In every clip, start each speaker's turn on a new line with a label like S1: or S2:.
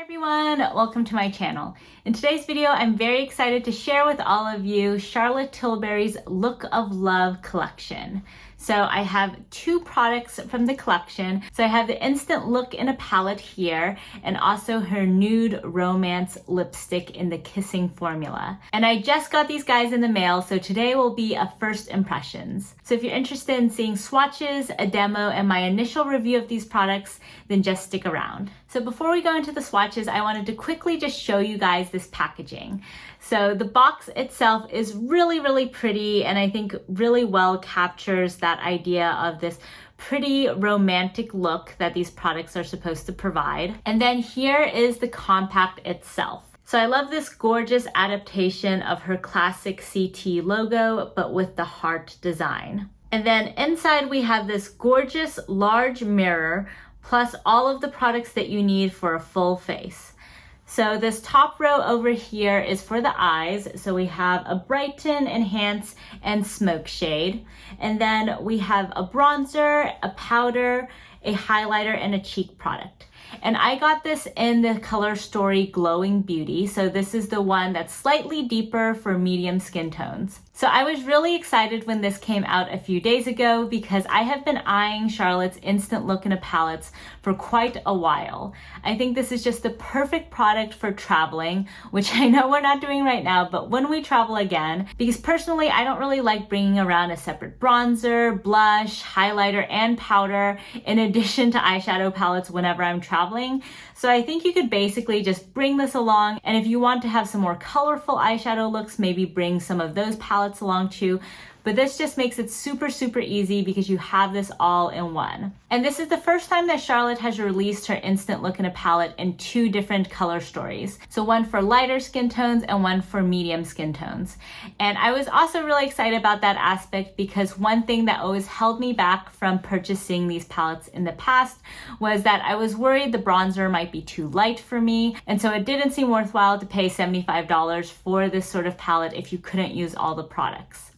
S1: everyone, welcome to my channel. In today's video, I'm very excited to share with all of you Charlotte Tilbury's Look of Love collection. So I have two products from the collection. So I have the Instant Look in a palette here, and also her Nude Romance lipstick in the Kissing formula. And I just got these guys in the mail, so today will be a first impressions. So if you're interested in seeing swatches, a demo, and my initial review of these products, then just stick around. So before we go into the swatches, I wanted to quickly just show you guys this packaging. So the box itself is really pretty, and I think really well captures that idea of this pretty romantic look that these products are supposed to provide. And then here is the compact itself. So I love this gorgeous adaptation of her classic CT logo, but with the heart design. And then inside we have this gorgeous large mirror, plus all of the products that you need for a full face. So this top row over here is for the eyes. So we have a brighten, enhance, and smoke shade. And then we have a bronzer, a powder, a highlighter, and a cheek product. And I got this in the Color Story Glowing Beauty. So this is the one that's slightly deeper for medium skin tones. So I was really excited when this came out a few days ago because I have been eyeing Charlotte's Instant Look in a palettes for quite a while. I think this is just the perfect product for traveling, which I know we're not doing right now, but when we travel again, because personally I don't really like bringing around a separate bronzer, blush, highlighter, and powder in addition to eyeshadow palettes whenever I'm traveling. So I think you could basically just bring this along, and if you want to have some more colorful eyeshadow looks, maybe bring some of those palettes along too. But this just makes it super easy because you have this all in one. And this is the first time that Charlotte has released her Instant Look in a palette in two different color stories. So one for lighter skin tones and one for medium skin tones. And I was also really excited about that aspect because one thing that always held me back from purchasing these palettes in the past was that I was worried the bronzer might be too light for me. And so it didn't seem worthwhile to pay $75 for this sort of palette if you couldn't use all the products.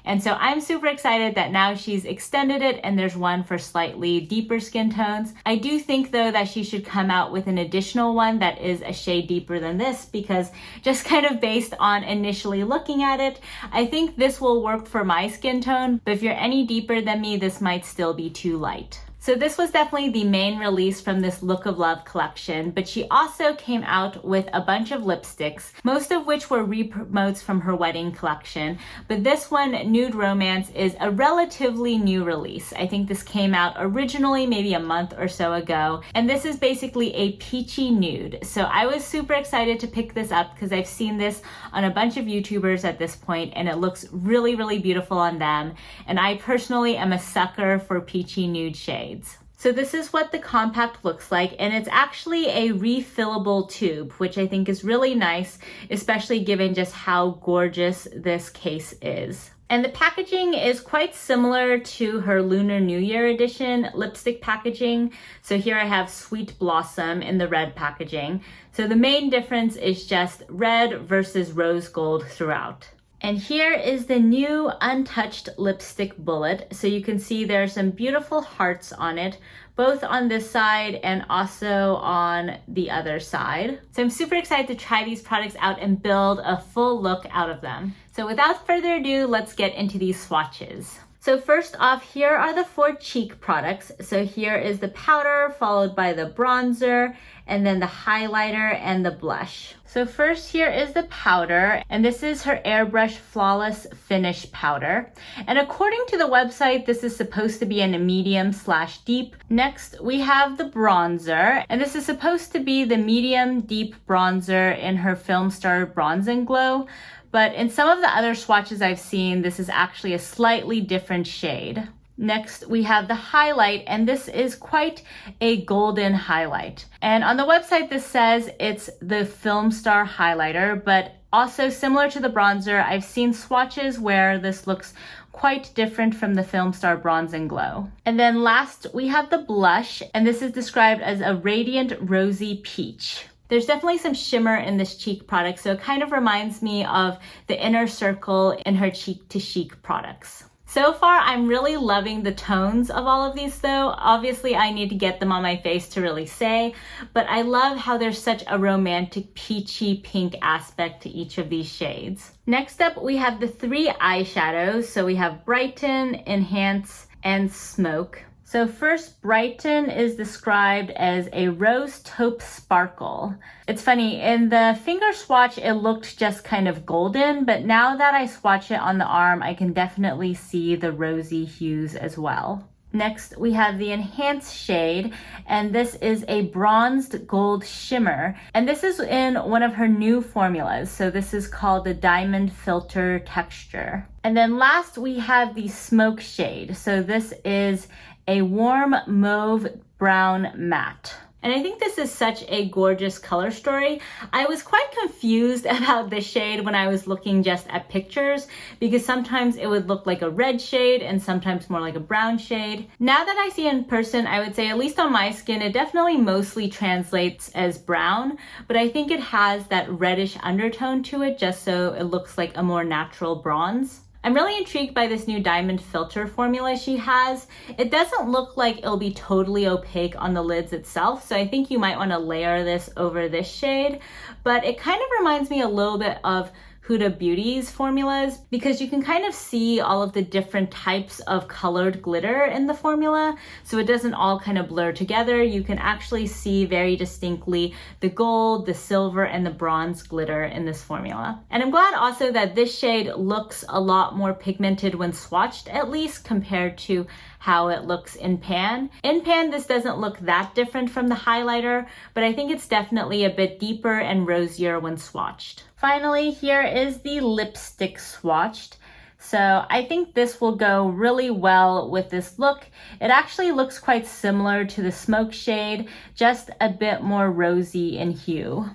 S1: And so I'm super excited that now she's extended it and there's one for slightly deeper skin tones. I do think though that she should come out with an additional one that is a shade deeper than this because just kind of based on initially looking at it, I think this will work for my skin tone, but if you're any deeper than me, this might still be too light. So this was definitely the main release from this Look of Love collection, but she also came out with a bunch of lipsticks, most of which were re-promotes from her wedding collection. But this one, Nude Romance, is a relatively new release. I think this came out originally maybe a month or so ago, and this is basically a peachy nude. So I was super excited to pick this up because I've seen this on a bunch of YouTubers at this point, and it looks really beautiful on them. And I personally am a sucker for peachy nude shades. So this is what the compact looks like, and it's actually a refillable tube, which I think is really nice, especially given just how gorgeous this case is. And the packaging is quite similar to her Lunar New Year edition lipstick packaging. So here I have Sweet Blossom in the red packaging. So the main difference is just red versus rose gold throughout. And here is the new untouched lipstick bullet. So you can see there are some beautiful hearts on it, both on this side and also on the other side. So I'm super excited to try these products out and build a full look out of them. So without further ado, let's get into these swatches. So first off, here are the 4 cheek products. So here is the powder, followed by the bronzer, and then the highlighter and the blush. So first here is the powder, and this is her Airbrush Flawless Finish powder. And according to the website, this is supposed to be in a medium/deep. Next, we have the bronzer, and this is supposed to be the medium deep bronzer in her Film Star Bronze and Glow. But in some of the other swatches I've seen, this is actually a slightly different shade. Next, we have the highlight, and this is quite a golden highlight. And on the website, this says it's the Film Star highlighter, but also similar to the bronzer, I've seen swatches where this looks quite different from the Film Star Bronze and Glow. And then last, we have the blush, and this is described as a radiant rosy peach. There's definitely some shimmer in this cheek product, so it kind of reminds me of the Inner Circle in her Cheek to Chic products. So far, I'm really loving the tones of all of these though. Obviously, I need to get them on my face to really say, but I love how there's such a romantic peachy pink aspect to each of these shades. Next up, we have the 3 eyeshadows. So we have Brighten, Enhance, and Smoke. So first, Brighten is described as a rose taupe sparkle. It's funny, in the finger swatch, it looked just kind of golden, but now that I swatch it on the arm, I can definitely see the rosy hues as well. Next, we have the Enhance shade, and this is a bronzed gold shimmer. And this is in one of her new formulas. So this is called the Diamond Filter Texture. And then last, we have the Smoke shade. So this is a warm mauve brown matte. And I think this is such a gorgeous color story. I was quite confused about this shade when I was looking just at pictures, because sometimes it would look like a red shade and sometimes more like a brown shade. Now that I see it in person, I would say, at least on my skin, it definitely mostly translates as brown, but I think it has that reddish undertone to it just so it looks like a more natural bronze. I'm really intrigued by this new diamond filter formula she has. It doesn't look like it'll be totally opaque on the lids itself, so I think you might want to layer this over this shade, but it kind of reminds me a little bit of Huda Beauty's formulas, because you can kind of see all of the different types of colored glitter in the formula, so it doesn't all kind of blur together. You can actually see very distinctly the gold, the silver, and the bronze glitter in this formula. And I'm glad also that this shade looks a lot more pigmented when swatched, at least compared to how it looks in pan. In pan, this doesn't look that different from the highlighter, but I think it's definitely a bit deeper and rosier when swatched. Finally, here is the lipstick swatched. So I think this will go really well with this look. It actually looks quite similar to the Smoke shade, just a bit more rosy in hue.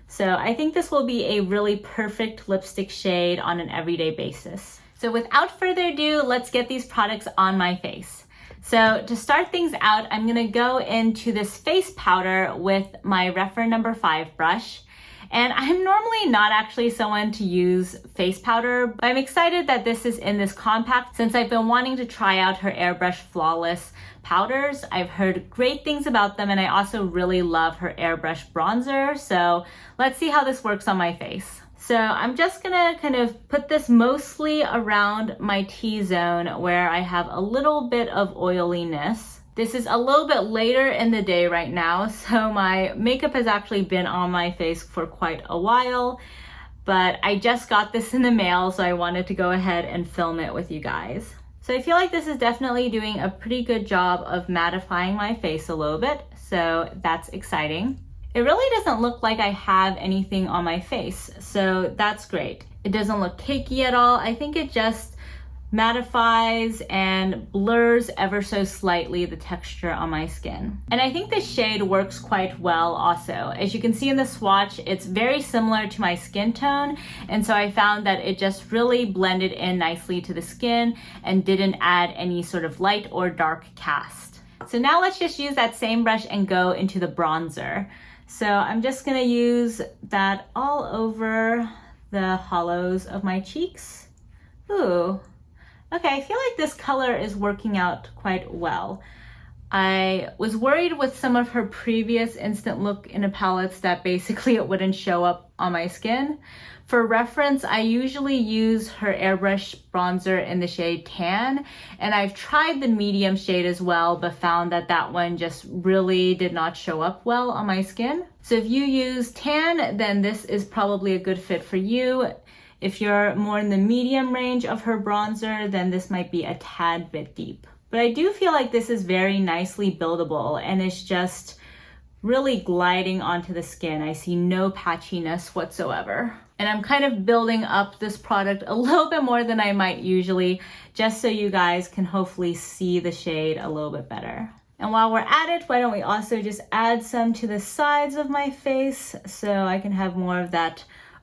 S1: So I think this will be a really perfect lipstick shade on an everyday basis. So without further ado, let's get these products on my face. So to start things out, I'm gonna go into this face powder with my Rephr No. 5 brush. And I'm normally not actually someone to use face powder, but I'm excited that this is in this compact since I've been wanting to try out her Airbrush Flawless powders. I've heard great things about them, and I also really love her Airbrush bronzer. So let's see how this works on my face. So I'm just gonna kind of put this mostly around my T-zone where I have a little bit of oiliness. This is a little bit later in the day right now, so my makeup has actually been on my face for quite a while, but I just got this in the mail, so I wanted to go ahead and film it with you guys. So I feel like this is definitely doing a pretty good job of mattifying my face a little bit, so that's exciting. It really doesn't look like I have anything on my face, so that's great. It doesn't look cakey at all. I think it just mattifies and blurs ever so slightly the texture on my skin. And I think this shade works quite well also. As you can see in the swatch, it's very similar to my skin tone, and so I found that it just really blended in nicely to the skin and didn't add any sort of light or dark cast. So now let's just use that same brush and go into the bronzer. So I'm just gonna use that all over the hollows of my cheeks. Ooh. Okay, I feel like this color is working out quite well. I was worried with some of her previous Instant Look in a palettes that basically it wouldn't show up on my skin. For reference, I usually use her Airbrush bronzer in the shade Tan, and I've tried the medium shade as well, but found that that one just really did not show up well on my skin. So if you use Tan, then this is probably a good fit for you. If you're more in the medium range of her bronzer, then this might be a tad bit deep. But I do feel like this is very nicely buildable and it's just really gliding onto the skin. I see no patchiness whatsoever. And I'm kind of building up this product a little bit more than I might usually, just so you guys can hopefully see the shade a little bit better. And while we're at it, why don't we also just add some to the sides of my face so I can have more of that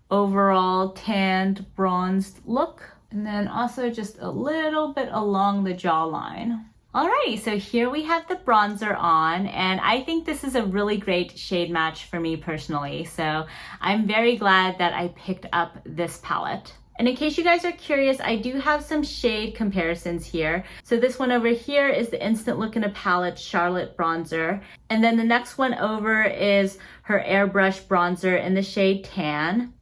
S1: overall tanned, bronzed look. And then also just a little bit along the jawline. Alrighty, so here we have the bronzer on, and I think this is a really great shade match for me personally. So I'm very glad that I picked up this palette. And in case you guys are curious, I do have some shade comparisons here. So this one over here is the Instant Look in a Palette Charlotte bronzer. And then the next one over is her airbrush bronzer in the shade Tan.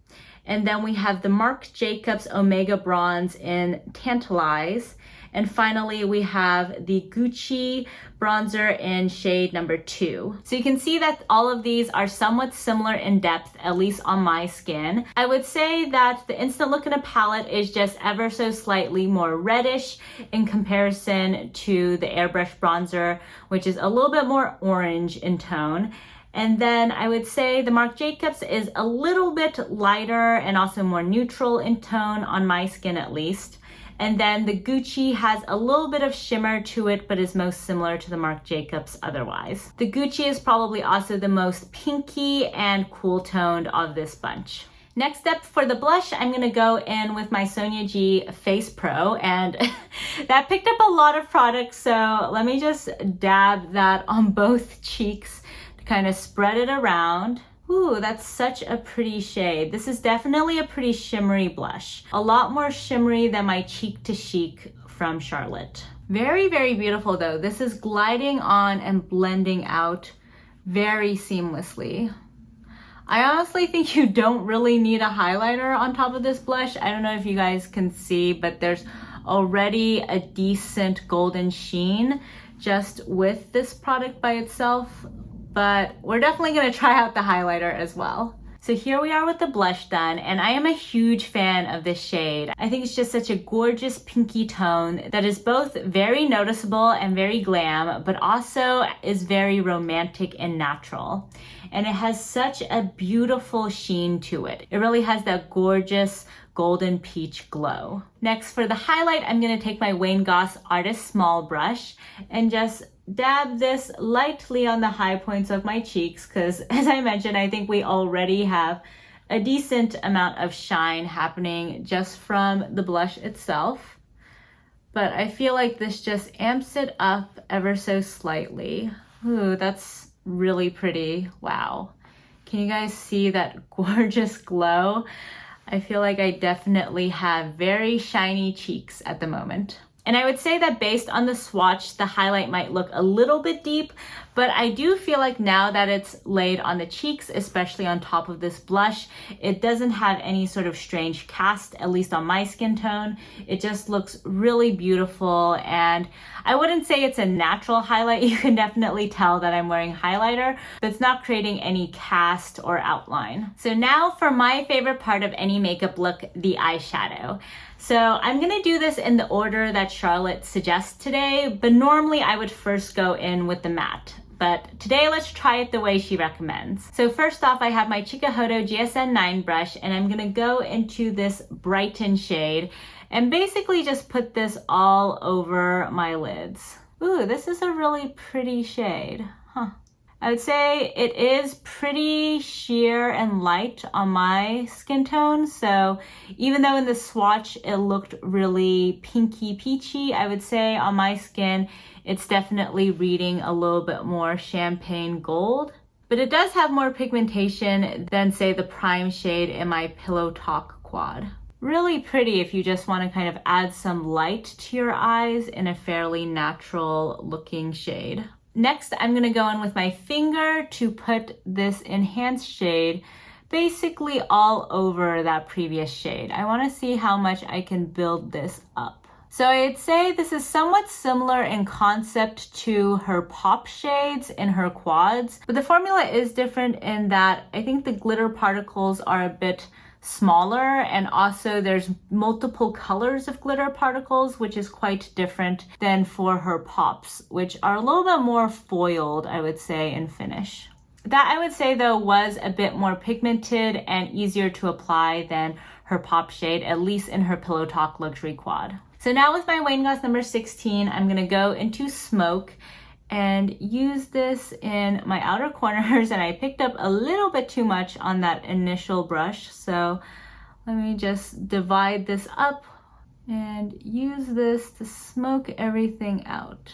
S1: And then we have the Marc Jacobs Omega Bronze in Tantalize. And finally, we have the Gucci bronzer in shade number 2. So you can see that all of these are somewhat similar in depth, at least on my skin. I would say that the Instant Look in a Palette is just ever so slightly more reddish in comparison to the airbrush bronzer, which is a little bit more orange in tone. And then I would say the Marc Jacobs is a little bit lighter and also more neutral in tone on my skin at least. And then the Gucci has a little bit of shimmer to it, but is most similar to the Marc Jacobs otherwise. The Gucci is probably also the most pinky and cool toned of this bunch. Next up for the blush, I'm gonna go in with my Sonia G Face Pro, and that picked up a lot of products, so let me just dab that on both cheeks to kind of spread it around. Ooh, that's such a pretty shade. This is definitely a pretty shimmery blush. A lot more shimmery than my Cheek to Chic from Charlotte. Very, very beautiful though. This is gliding on and blending out very seamlessly. I honestly think you don't really need a highlighter on top of this blush. I don't know if you guys can see, but there's already a decent golden sheen just with this product by itself. But we're definitely gonna try out the highlighter as well. So here we are with the blush done, and I am a huge fan of this shade. I think it's just such a gorgeous pinky tone that is both very noticeable and very glam, but also is very romantic and natural. And it has such a beautiful sheen to it. It really has that gorgeous golden peach glow. Next, for the highlight, I'm gonna take my Wayne Goss Artist Small Brush and just dab this lightly on the high points of my cheeks, because as I mentioned, I think we already have a decent amount of shine happening just from the blush itself. But I feel like this just amps it up ever so slightly. Ooh, that's really pretty. Wow. Can you guys see that gorgeous glow? I feel like I definitely have very shiny cheeks at the moment. And I would say that based on the swatch, the highlight might look a little bit deep, but I do feel like now that it's laid on the cheeks, especially on top of this blush, it doesn't have any sort of strange cast, at least on my skin tone. It just looks really beautiful, and I wouldn't say it's a natural highlight. You can definitely tell that I'm wearing highlighter, but it's not creating any cast or outline. So now for my favorite part of any makeup look, the eyeshadow. So I'm gonna do this in the order that Charlotte suggests today, but normally I would first go in with the matte. But today let's try it the way she recommends. So first off, I have my Chikuhodo GSN 9 brush, and I'm gonna go into this Brighten shade and basically just put this all over my lids. Ooh, this is a really pretty shade, huh? I would say it is pretty sheer and light on my skin tone. So even though in the swatch it looked really pinky peachy, I would say on my skin, it's definitely reading a little bit more champagne gold. But it does have more pigmentation than say the prime shade in my Pillow Talk quad. Really pretty if you just want to kind of add some light to your eyes in a fairly natural looking shade. Next, I'm gonna go in with my finger to put this enhanced shade basically all over that previous shade. I wanna see how much I can build this up. So I'd say this is somewhat similar in concept to her pop shades in her quads, but the formula is different in that I think the glitter particles are a bit smaller, and also there's multiple colors of glitter particles, which is quite different than for her pops, which are a little bit more foiled, I would say, in finish. That I would say though was a bit more pigmented and easier to apply than her pop shade, at least in her Pillow Talk Luxury Quad. So now with my Wayne Goss number 16, I'm gonna go into Smoke and use this in my outer corners, and I picked up a little bit too much on that initial brush, so let me just divide this up and use this to smoke everything out.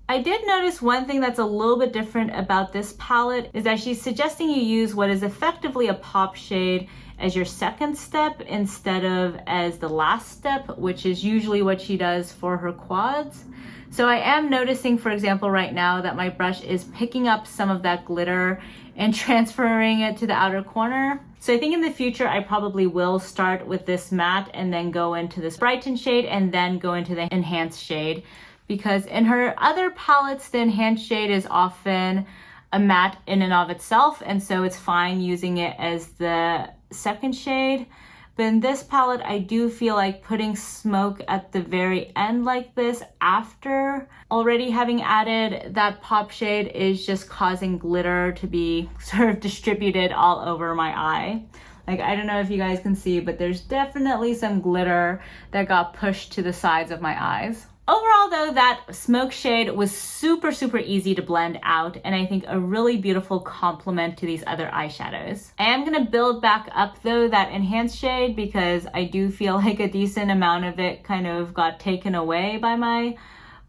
S1: I did notice one thing that's a little bit different about this palette is that she's suggesting you use what is effectively a pop shade as your second step instead of as the last step, which is usually what she does for her quads. So I am noticing, for example, right now that my brush is picking up some of that glitter and transferring it to the outer corner. So I think in the future, I probably will start with this matte and then go into this brighten shade and then go into the enhanced shade. Because in her other palettes, the enhanced shade is often a matte in and of itself, and so it's fine using it as the second shade. But in this palette, I do feel like putting smoke at the very end like this after already having added that pop shade is just causing glitter to be sort of distributed all over my eye. Like, I don't know if you guys can see, but there's definitely some glitter that got pushed to the sides of my eyes. Overall though, that smoke shade was super easy to blend out, and I think a really beautiful complement to these other eyeshadows. I am gonna build back up though that enhanced shade because I do feel like a decent amount of it kind of got taken away by my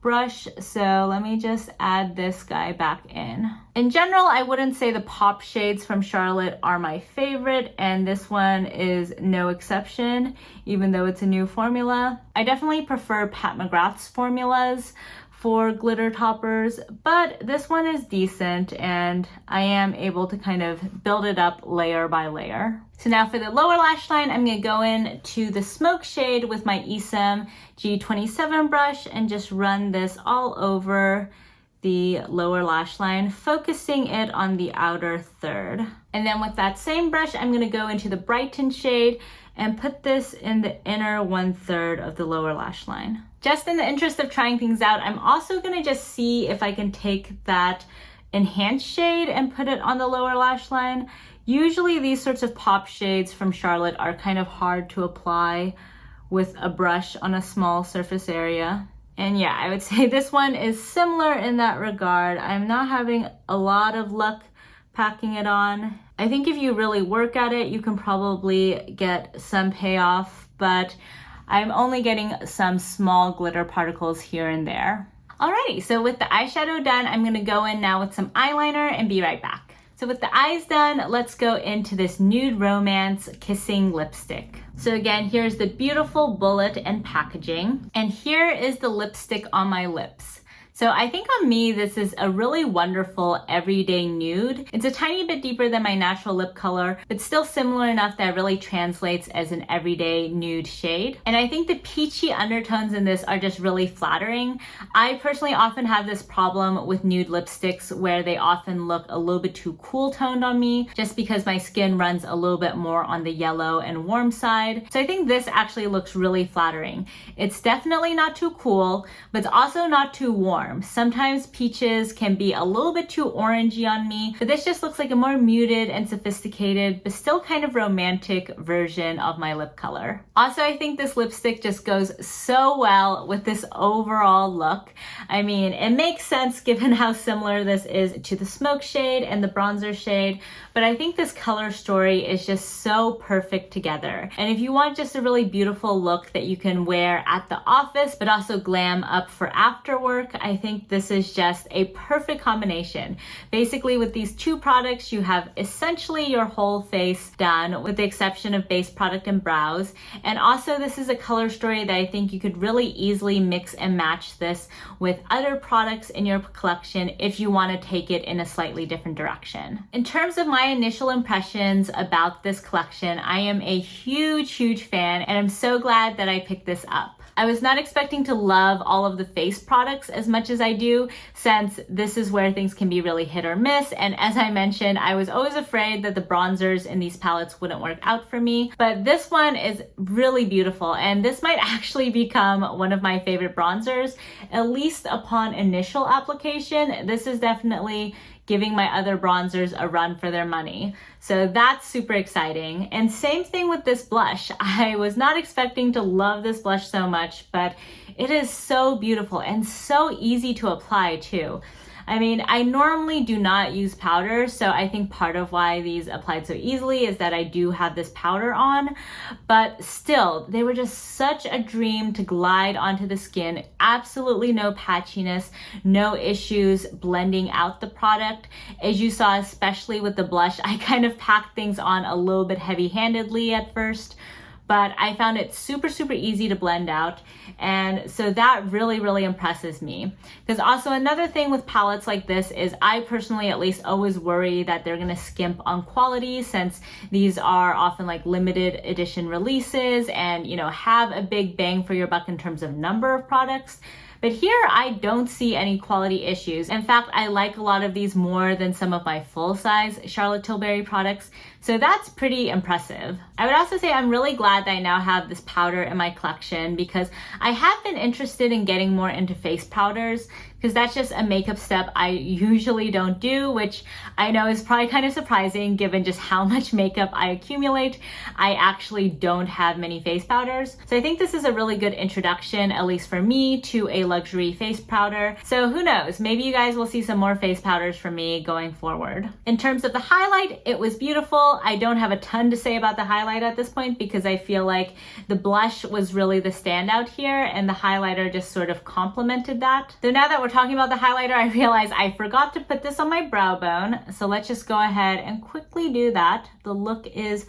S1: brush. So let me just add this guy back in. In general, I wouldn't say the pop shades from Charlotte are my favorite, and this one is no exception, even though it's a new formula. I definitely prefer Pat McGrath's formulas for glitter toppers, but this one is decent and I am able to kind of build it up layer by layer. So now for the lower lash line, I'm gonna go in to the smoke shade with my Esom G27 brush and just run this all over the lower lash line, focusing it on the outer third. And then with that same brush, I'm gonna go into the brighten shade and put this in the inner 1/3 of the lower lash line. Just in the interest of trying things out, I'm also gonna just see if I can take that enhanced shade and put it on the lower lash line. Usually these sorts of pop shades from Charlotte are kind of hard to apply with a brush on a small surface area. And yeah, I would say this one is similar in that regard. I'm not having a lot of luck packing it on. I think if you really work at it, you can probably get some payoff, but I'm only getting some small glitter particles here and there. Alrighty, so with the eyeshadow done, I'm gonna go in now with some eyeliner and be right back. So with the eyes done, let's go into this Nude Romance Kissing Lipstick. So again, here's the beautiful bullet and packaging, and here is the lipstick on my lips. So I think on me, this is a really wonderful everyday nude. It's a tiny bit deeper than my natural lip color, but still similar enough that it really translates as an everyday nude shade. And I think the peachy undertones in this are just really flattering. I personally often have this problem with nude lipsticks where they often look a little bit too cool toned on me, just because my skin runs a little bit more on the yellow and warm side. So I think this actually looks really flattering. It's definitely not too cool, but it's also not too warm. Sometimes peaches can be a little bit too orangey on me, but this just looks like a more muted and sophisticated, but still kind of romantic version of my lip color. Also, I think this lipstick just goes so well with this overall look. I mean, it makes sense given how similar this is to the smoke shade and the bronzer shade, but I think this color story is just so perfect together. And if you want just a really beautiful look that you can wear at the office, but also glam up for after work, I think this is just a perfect combination. Basically, with these two products, you have essentially your whole face done with the exception of base product and brows. And also, this is a color story that I think you could really easily mix and match this with other products in your collection if you want to take it in a slightly different direction. In terms of my initial impressions about this collection, I am a huge fan, and I'm so glad that I picked this up. I was not expecting to love all of the face products as much as I do, since this is where things can be really hit or miss. And as I mentioned, I was always afraid that the bronzers in these palettes wouldn't work out for me. But this one is really beautiful, and this might actually become one of my favorite bronzers, at least upon initial application. This is definitely giving my other bronzers a run for their money. So that's super exciting. And same thing with this blush. I was not expecting to love this blush so much, but it is so beautiful and so easy to apply too. I mean, I normally do not use powder, so I think part of why these applied so easily is that I do have this powder on, but still, they were just such a dream to glide onto the skin. Absolutely no patchiness, no issues blending out the product. As you saw, especially with the blush, I kind of packed things on a little bit heavy-handedly at first, but I found it super, super easy to blend out. And so that really, really impresses me. Because also another thing with palettes like this is I personally at least always worry that they're gonna skimp on quality, since these are often like limited edition releases and, you know, have a big bang for your buck in terms of number of products. But here I don't see any quality issues. In fact, I like a lot of these more than some of my full-size Charlotte Tilbury products, so that's pretty impressive. I would also say I'm really glad that I now have this powder in my collection, because I have been interested in getting more into face powders, because that's just a makeup step I usually don't do, which I know is probably kind of surprising given just how much makeup I accumulate. I actually don't have many face powders. So I think this is a really good introduction, at least for me, to a luxury face powder. So who knows, maybe you guys will see some more face powders from me going forward. In terms of the highlight, it was beautiful. I don't have a ton to say about the highlight at this point, because I feel like the blush was really the standout here and the highlighter just sort of complemented that. So now that we're talking about the highlighter, I realized I forgot to put this on my brow bone. So let's just go ahead and quickly do that. The look is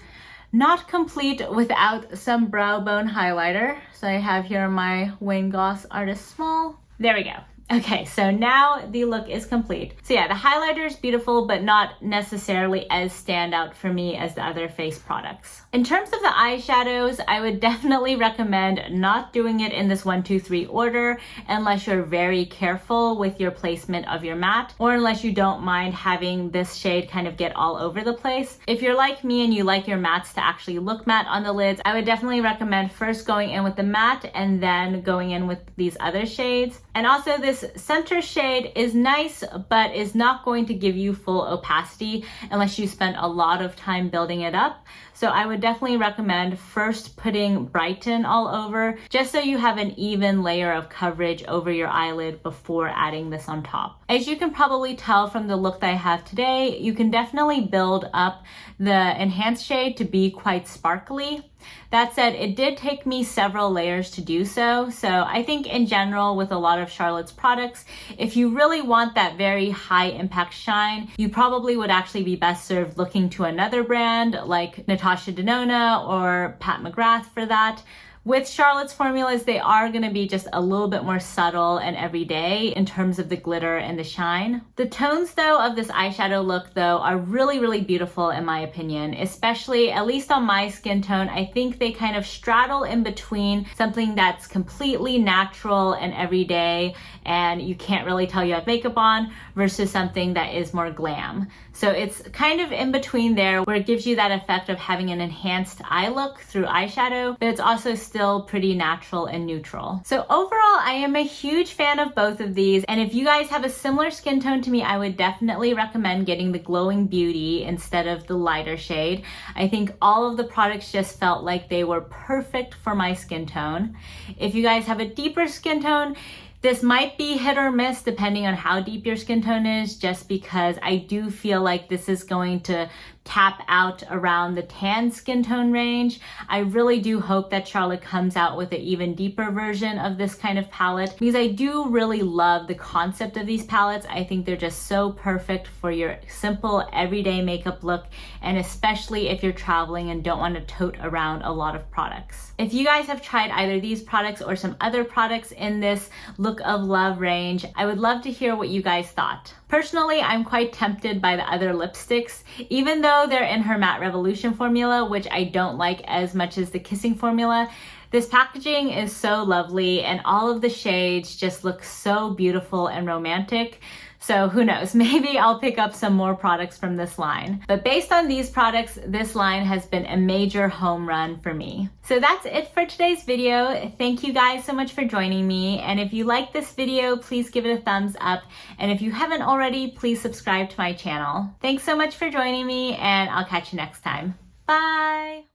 S1: not complete without some brow bone highlighter. So I have here my Wayne Goss Artist Small. There we go. Okay, so now the look is complete. So yeah, the highlighter is beautiful, but not necessarily as standout for me as the other face products. In terms of the eyeshadows, I would definitely recommend not doing it in this 1, 2, 3 order unless you're very careful with your placement of your matte, or unless you don't mind having this shade kind of get all over the place. If you're like me and you like your mattes to actually look matte on the lids, I would definitely recommend first going in with the matte and then going in with these other shades. And also this center shade is nice, but is not going to give you full opacity unless you spend a lot of time building it up. So I would definitely recommend first putting Brighten all over, just so you have an even layer of coverage over your eyelid before adding this on top. As you can probably tell from the look that I have today, you can definitely build up the enhanced shade to be quite sparkly. That said, it did take me several layers to do so. So I think in general with a lot of Charlotte's products, if you really want that very high impact shine, you probably would actually be best served looking to another brand like Natasha Denona or Pat McGrath for that. With Charlotte's formulas, they are going to be just a little bit more subtle and everyday in terms of the glitter and the shine. The tones though of this eyeshadow look though are really, really beautiful in my opinion, especially at least on my skin tone. I think they kind of straddle in between something that's completely natural and everyday and you can't really tell you have makeup on versus something that is more glam. So it's kind of in between there where it gives you that effect of having an enhanced eye look through eyeshadow, but it's also still pretty natural and neutral. So overall, I am a huge fan of both of these. And if you guys have a similar skin tone to me, I would definitely recommend getting the Glowing Beauty instead of the lighter shade. I think all of the products just felt like they were perfect for my skin tone. If you guys have a deeper skin tone, this might be hit or miss depending on how deep your skin tone is, just because I do feel like this is going to tap out around the tan skin tone range. I really do hope that Charlotte comes out with an even deeper version of this kind of palette, because I do really love the concept of these palettes. I think they're just so perfect for your simple everyday makeup look, and especially if you're traveling and don't want to tote around a lot of products. If you guys have tried either these products or some other products in this Look of Love range, I would love to hear what you guys thought. Personally, I'm quite tempted by the other lipsticks, even though they're in her Matte Revolution formula, which I don't like as much as the Kissing formula. This packaging is so lovely and all of the shades just look so beautiful and romantic. So who knows, maybe I'll pick up some more products from this line. But based on these products, this line has been a major home run for me. So that's it for today's video. Thank you guys so much for joining me. And if you like this video, please give it a thumbs up. And if you haven't already, please subscribe to my channel. Thanks so much for joining me, and I'll catch you next time. Bye.